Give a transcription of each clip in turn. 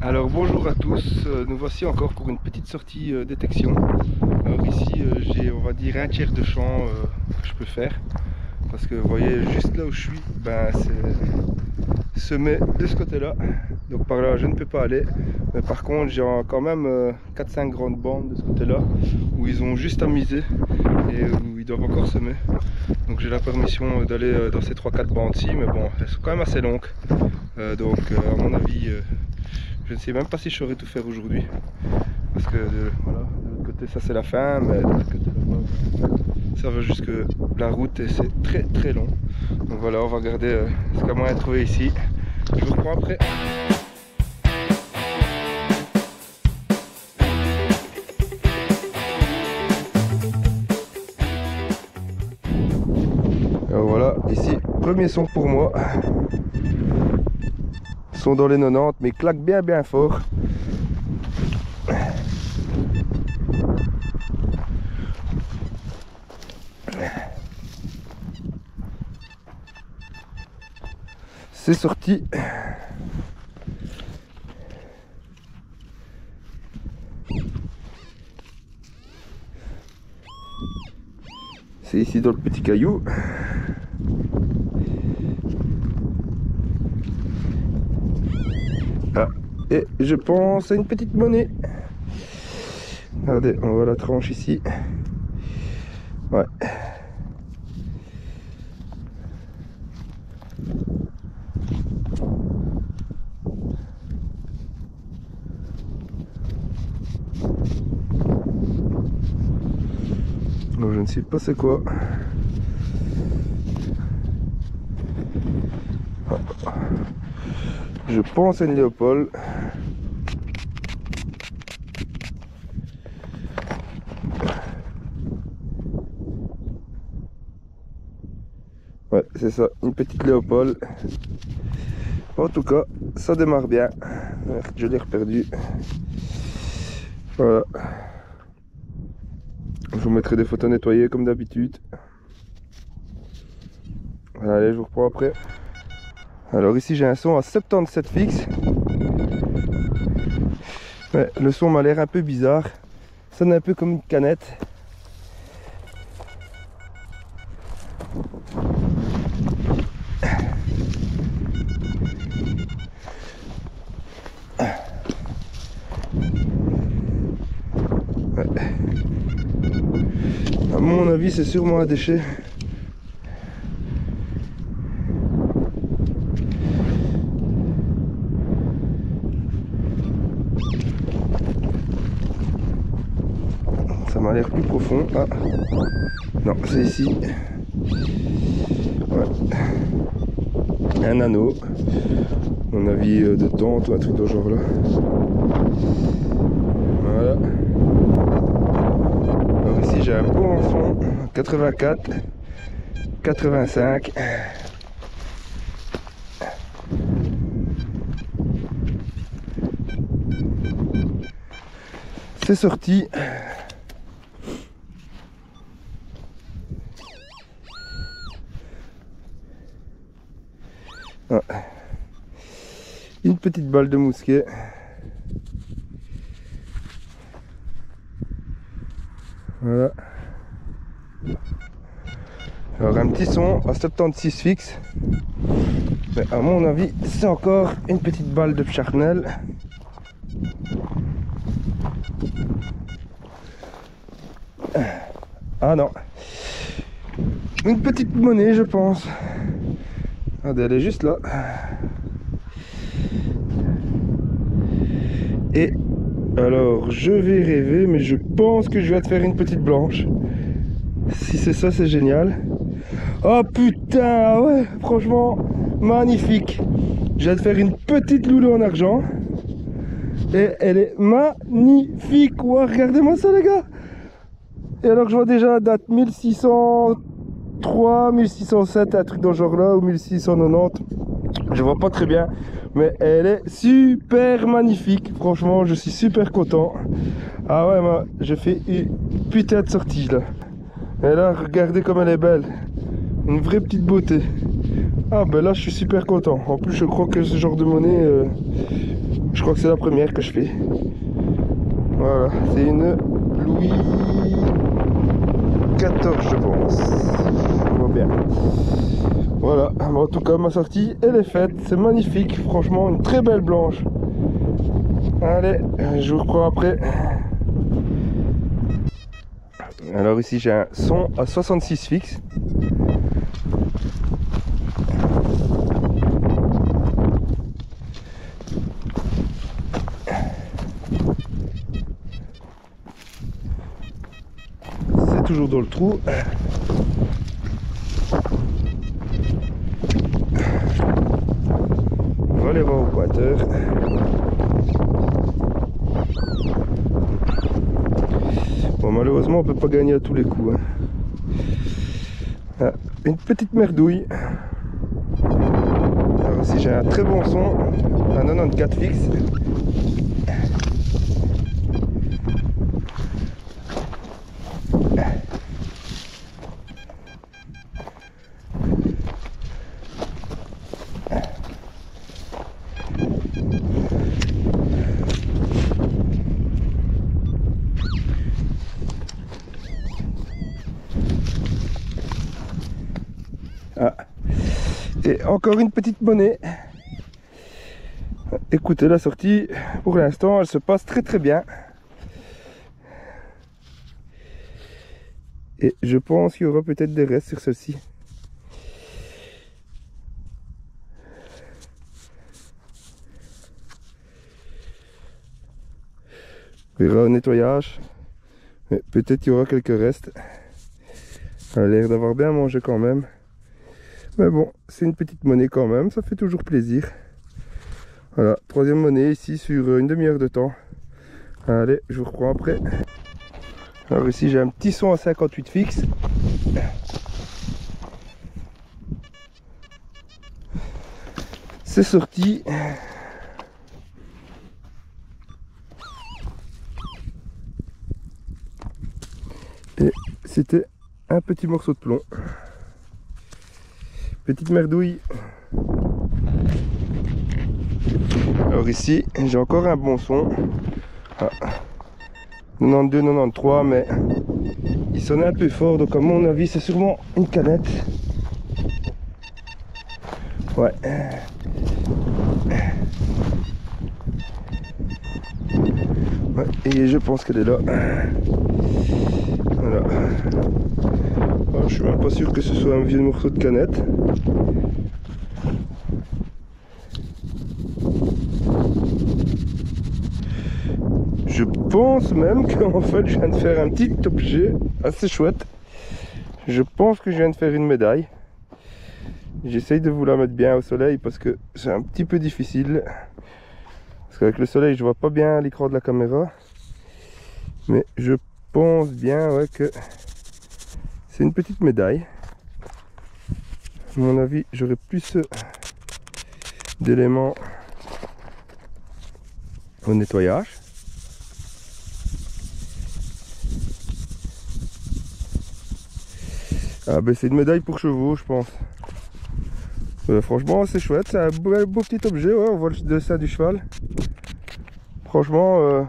Alors bonjour à tous, nous voici encore pour une petite sortie détection. Alors ici j'ai, on va dire, un tiers de champ que je peux faire. Parce que vous voyez juste là où je suis, ben c'est semé de ce côté là. Donc par là je ne peux pas aller. Mais par contre j'ai quand même 4-5 grandes bandes de ce côté là où ils ont juste à miser et où ils doivent encore semer. Donc j'ai la permission d'aller dans ces 3-4 bandes-ci, mais bon, elles sont quand même assez longues. Donc à mon avis, je ne sais même pas si je saurais tout faire aujourd'hui. Parce que voilà, de l'autre côté ça c'est la fin, mais de l'autre côté là-bas, ça va jusque la route et c'est très très long. Donc voilà, on va regarder ce qu'il y a moyen de trouver ici. Je vous reprends après. Alors voilà, ici, premier son pour moi. Son dans les 90, mais claque bien fort. C'est sorti. C'est ici dans le petit caillou. Ah, et je pense à une petite monnaie. Regardez, on voit la tranche ici. Ouais. Donc je ne sais pas c'est quoi. Je pense à une Léopold. Ouais, c'est ça, une petite Léopold. En tout cas, ça démarre bien. Je l'ai reperdu. Voilà. Je vous mettrai des photos nettoyées comme d'habitude. Allez, je vous reprends après. Alors ici j'ai un son à 77 fixe. Ouais, le son m'a l'air un peu bizarre. Ça sonne un peu comme une canette. Ouais. À mon avis c'est sûrement un déchet. Ça m'a l'air plus profond. Ah. Non, c'est ici. Ouais. Un anneau. À mon avis de tente ou un truc de ce genre là. Voilà. Alors ici j'ai un bon fond. 84. 85. C'est sorti. Ah. Une petite balle de mousquet. Voilà. Alors un petit son à 76 fixe. Mais à mon avis c'est encore une petite balle de charnel. Ah non. Une petite monnaie je pense. Regardez, elle est juste là. Et alors je vais rêver, mais je pense que je vais te faire une petite blanche. Si c'est ça, c'est génial. Oh putain, ouais, franchement magnifique. Je vais te faire une petite loulou en argent. Et elle est magnifique. Wow, regardez-moi ça les gars. Et alors je vois déjà la date 1603, 1607, un truc dans ce genre là, ou 1690. Je vois pas très bien, mais elle est super magnifique. Franchement, je suis super content. Ah ouais, je fais une putain de sortie là. Et là, regardez comme elle est belle. Une vraie petite beauté. Ah ben là, je suis super content. En plus, je crois que ce genre de monnaie, je crois que c'est la première que je fais. Voilà, c'est une Louis XIV je pense. Je vois bien. Voilà, en tout cas ma sortie elle est faite, c'est magnifique, franchement une très belle blanche. Allez, je vous reprends après. Alors ici j'ai un son à 66 fixe. C'est toujours dans le trou. On va aller voir au pointeur. Bon, malheureusement on peut pas gagner à tous les coups. Ah, une petite merdouille. Alors ici j'ai un très bon son à 94 fixe. Ah. Et encore une petite monnaie. Écoutez, la sortie pour l'instant elle se passe très très bien. Et je pense qu'il y aura peut-être des restes sur celle-ci. On verra au nettoyage. Mais peut-être qu'il y aura quelques restes. Ça a l'air d'avoir bien mangé quand même. Mais bon, c'est une petite monnaie quand même, ça fait toujours plaisir. Voilà, troisième monnaie ici sur une demi-heure de temps. Allez, je vous reprends après. Alors ici j'ai un petit son à 58 fixe. C'est sorti. Et c'était un petit morceau de plomb. Petite merdouille. Alors ici, j'ai encore un bon son. Ah. 92, 93, mais il sonnait un peu fort, donc à mon avis, c'est sûrement une canette. Ouais. Ouais, et je pense qu'elle est là. Voilà. Alors, je suis même pas sûr que ce soit un vieux morceau de canette. Je pense même qu'en fait je viens de faire un petit objet assez chouette. Je pense que je viens de faire une médaille. J'essaye de vous la mettre bien au soleil parce que c'est un petit peu difficile. Parce qu'avec le soleil je vois pas bien l'écran de la caméra. Mais je pense bien ouais, que c'est une petite médaille. À mon avis j'aurai plus d'éléments au nettoyage. Ah ben c'est une médaille pour chevaux je pense. Franchement c'est chouette, c'est un beau petit objet, ouais, on voit le dessin du cheval. Franchement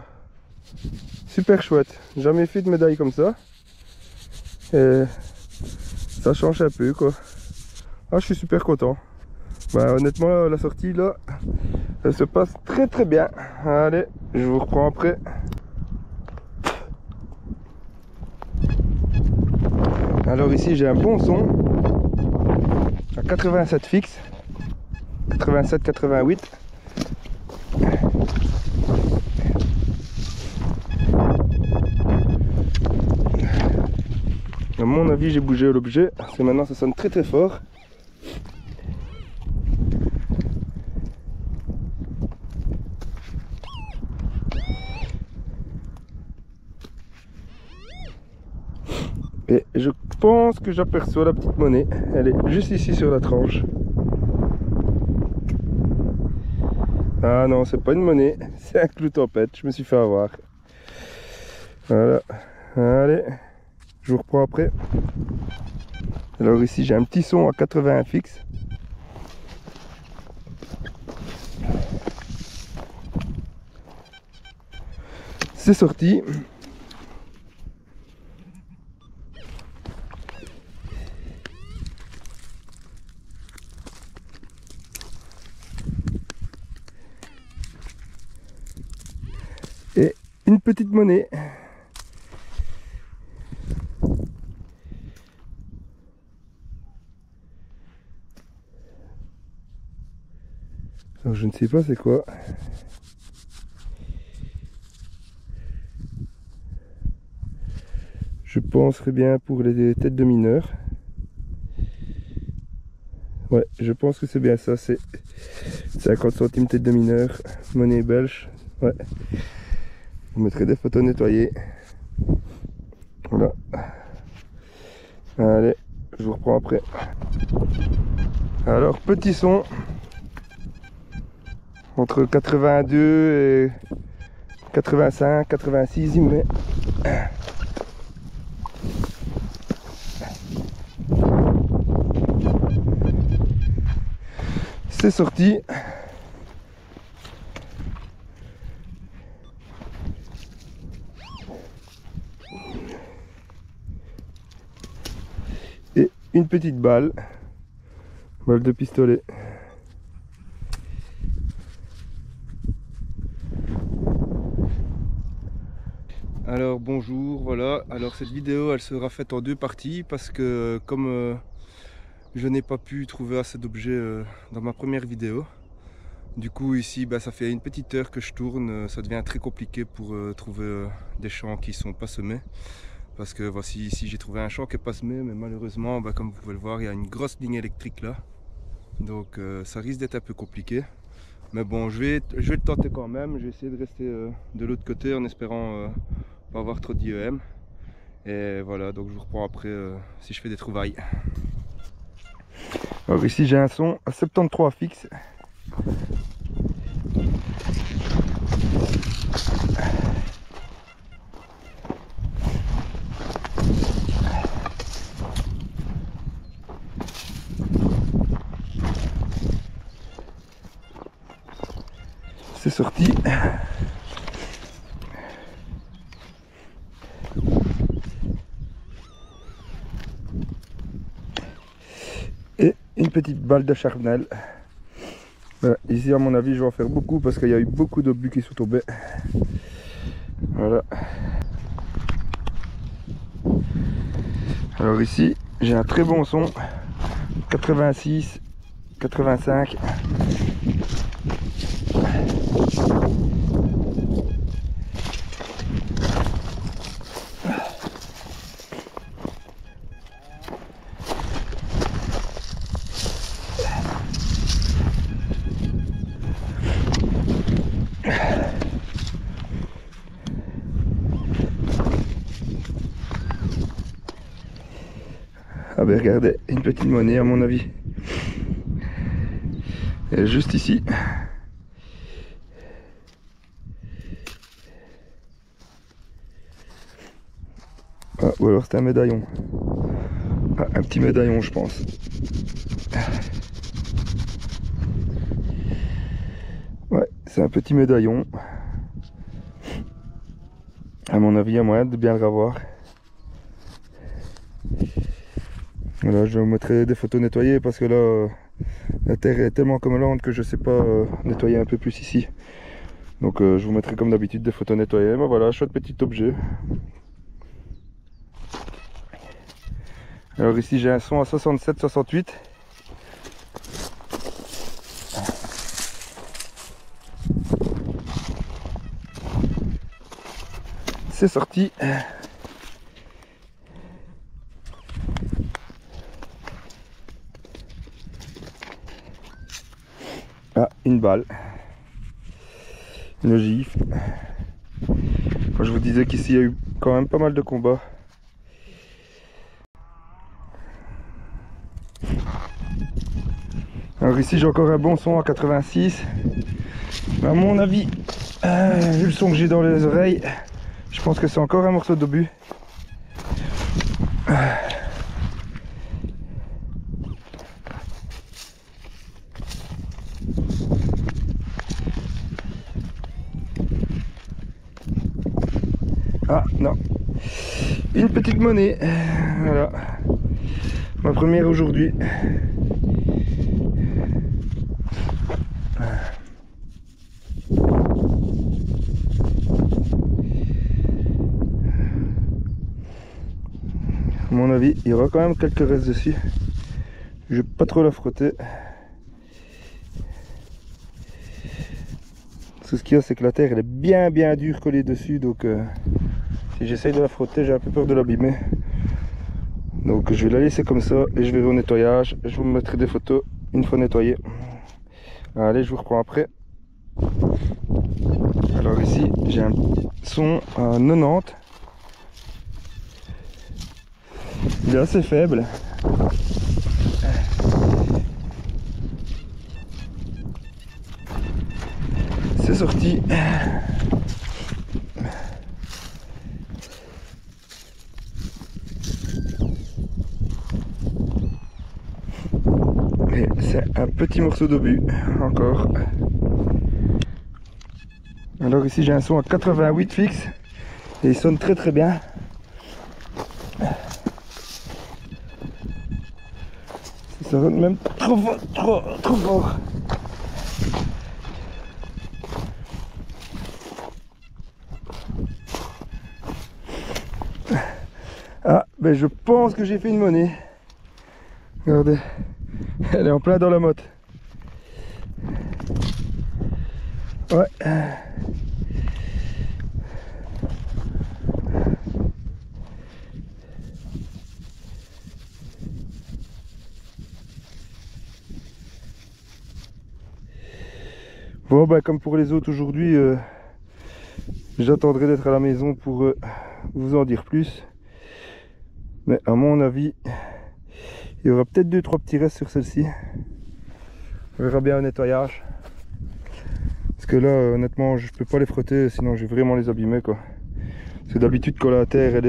super chouette, jamais fait de médaille comme ça. Et ça change un peu quoi. Ah je suis super content. Bah honnêtement la sortie là, elle se passe très très bien. Allez, je vous reprends après. Alors ici j'ai un bon son à 87 fixe, 87-88. À mon avis j'ai bougé l'objet, parce que maintenant ça sonne très très fort. Et je pense que j'aperçois la petite monnaie. Elle est juste ici sur la tranche. Ah non, c'est pas une monnaie, c'est un clou tempête. Je me suis fait avoir. Voilà. Allez, je vous reprends après. Alors ici j'ai un petit son à 81 fixe. C'est sorti. Et une petite monnaie. Alors je ne sais pas c'est quoi. Je penserais bien pour les têtes de mineurs. Ouais, je pense que c'est bien ça, c'est 50 centimes tête de mineur, monnaie belge. Ouais. Je mettrai des photos nettoyées. Voilà. Allez, je vous reprends après. Alors, petit son. Entre 82 et 85, 86, il me met. C'est sorti. Et une petite balle de pistolet. Alors bonjour, voilà, alors cette vidéo elle sera faite en deux parties parce que comme je n'ai pas pu trouver assez d'objets dans ma première vidéo, du coup ici ça fait une petite heure que je tourne, ça devient très compliqué pour trouver des champs qui sont pas semés. Parce que voici ici j'ai trouvé un champ qui n'est pas semé, mais malheureusement comme vous pouvez le voir il y a une grosse ligne électrique là. Donc ça risque d'être un peu compliqué. Mais bon, je vais le tenter quand même. Je vais essayer de rester de l'autre côté en espérant pas avoir trop d'IEM. Et voilà, donc je vous reprends après si je fais des trouvailles. Alors ici j'ai un son à 73 fixe. C'est sorti. Et une petite balle de charnel. Voilà, ici à mon avis je vais en faire beaucoup parce qu'il y a eu beaucoup d'obus qui sont tombés. Voilà. Alors ici j'ai un très bon son. 86, 85. Ah ben regardez, une petite monnaie à mon avis. Elle est juste ici. Ah, ou alors c'est un médaillon. Ah, un petit médaillon je pense. Ouais, c'est un petit médaillon. À mon avis, il y a moyen de bien le revoir. Voilà, je vous mettrai des photos nettoyées parce que là, la terre est tellement commelante que je sais pas nettoyer un peu plus ici. Donc je vous mettrai comme d'habitude des photos nettoyées. Mais voilà, chouette petit objet. Alors ici j'ai un son à 67-68. C'est sorti. Ah, une balle. Une gifle. Quand je vous disais qu'ici il y a eu quand même pas mal de combats. Alors ici j'ai encore un bon son à 86. À mon avis, vu le son que j'ai dans les oreilles, je pense que c'est encore un morceau d'obus. Ah non, une petite monnaie. Voilà, ma première aujourd'hui. À mon avis, il y aura quand même quelques restes dessus. Je vais pas trop la frotter. Tout ce qu'il y a, c'est que la terre elle est bien dure collée dessus, donc si j'essaye de la frotter, j'ai un peu peur de l'abîmer. Donc je vais la laisser comme ça et je vais au nettoyage. Je vous mettrai des photos une fois nettoyée. Allez, je vous reprends après. Alors ici, j'ai un son à 90. Il est assez faible. C'est sorti. Et c'est un petit morceau d'obus, encore. Alors ici j'ai un son à 88 fixe. Et il sonne très bien. Ça sonne même trop fort. Ah, ben je pense que j'ai fait une monnaie. Regardez, elle est en plein dans la motte. Ouais. Bon, bah comme pour les autres aujourd'hui, j'attendrai d'être à la maison pour vous en dire plus. Mais à mon avis, il y aura peut-être 2-3 petits restes sur celle-ci. On verra bien au nettoyage. Parce que là, honnêtement, je peux pas les frotter, sinon je vais vraiment les abîmer, quoi. Parce que d'habitude, quand la terre,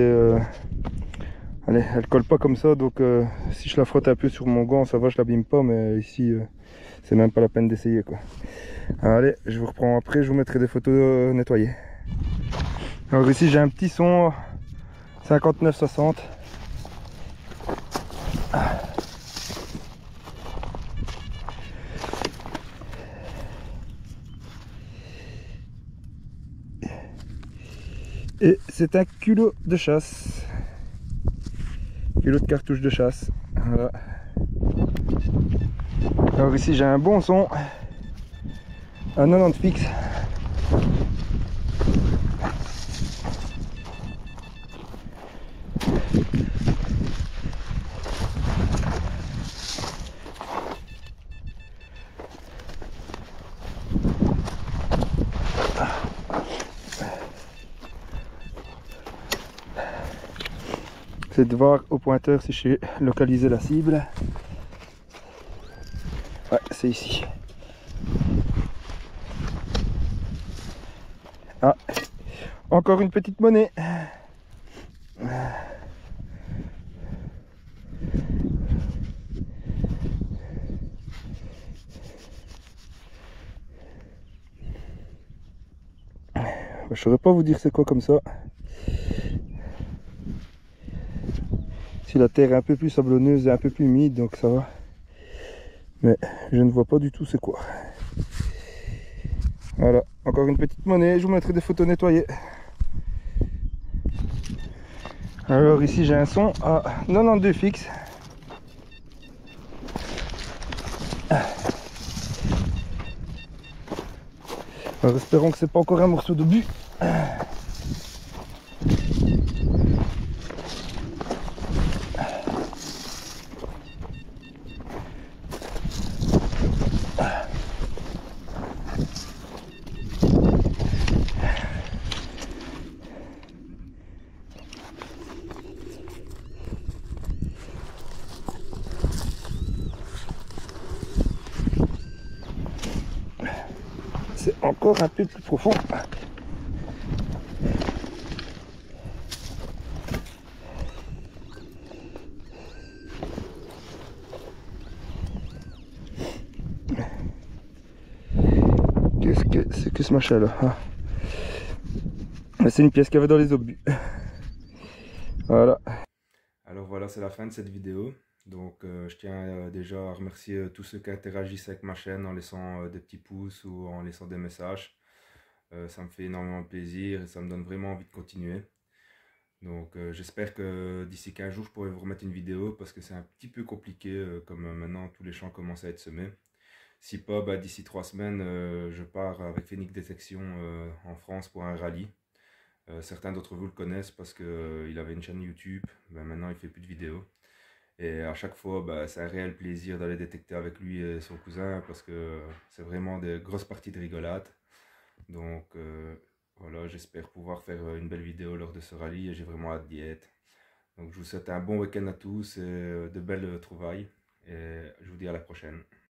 elle colle pas comme ça, donc si je la frotte un peu sur mon gant, ça va, je l'abîme pas, mais ici, c'est même pas la peine d'essayer, quoi. Allez, je vous reprends après, je vous mettrai des photos nettoyées. Alors ici, j'ai un petit son 59-60. Et c'est un culot de chasse. Culot de cartouche de chasse. Voilà. Alors ici j'ai un bon son à 90 fixe. C'est de voir au pointeur si j'ai localisé la cible. Ouais, c'est ici. Ah, encore une petite monnaie. Je saurais pas vous dire c'est quoi comme ça. Si la terre est un peu plus sablonneuse et un peu plus humide, donc ça va. Mais je ne vois pas du tout c'est quoi. Voilà, encore une petite monnaie, je vous mettrai des photos nettoyées. Alors ici j'ai un son à 92 fixe. Alors espérons que c'est pas encore un morceau de but. C'est encore un peu plus profond. Qu'est-ce que c'est que ce machin là? C'est une pièce qu'il y avait dans les obus. Voilà. Alors voilà, c'est la fin de cette vidéo. Donc je tiens déjà à remercier tous ceux qui interagissent avec ma chaîne en laissant des petits pouces ou en laissant des messages. Ça me fait énormément plaisir et ça me donne vraiment envie de continuer. Donc j'espère que d'ici 15 jours je pourrai vous remettre une vidéo parce que c'est un petit peu compliqué comme maintenant tous les champs commencent à être semés. Si pas, bah, d'ici 3 semaines je pars avec Phoenix Détection en France pour un rallye. Certains d'entre vous le connaissent parce qu'il avait une chaîne YouTube, ben maintenant il fait plus de vidéos. Et à chaque fois, bah, c'est un réel plaisir d'aller détecter avec lui et son cousin parce que c'est vraiment des grosses parties de rigolade. Donc voilà, j'espère pouvoir faire une belle vidéo lors de ce rallye et j'ai vraiment hâte d'y être. Donc je vous souhaite un bon week-end à tous et de belles trouvailles et je vous dis à la prochaine.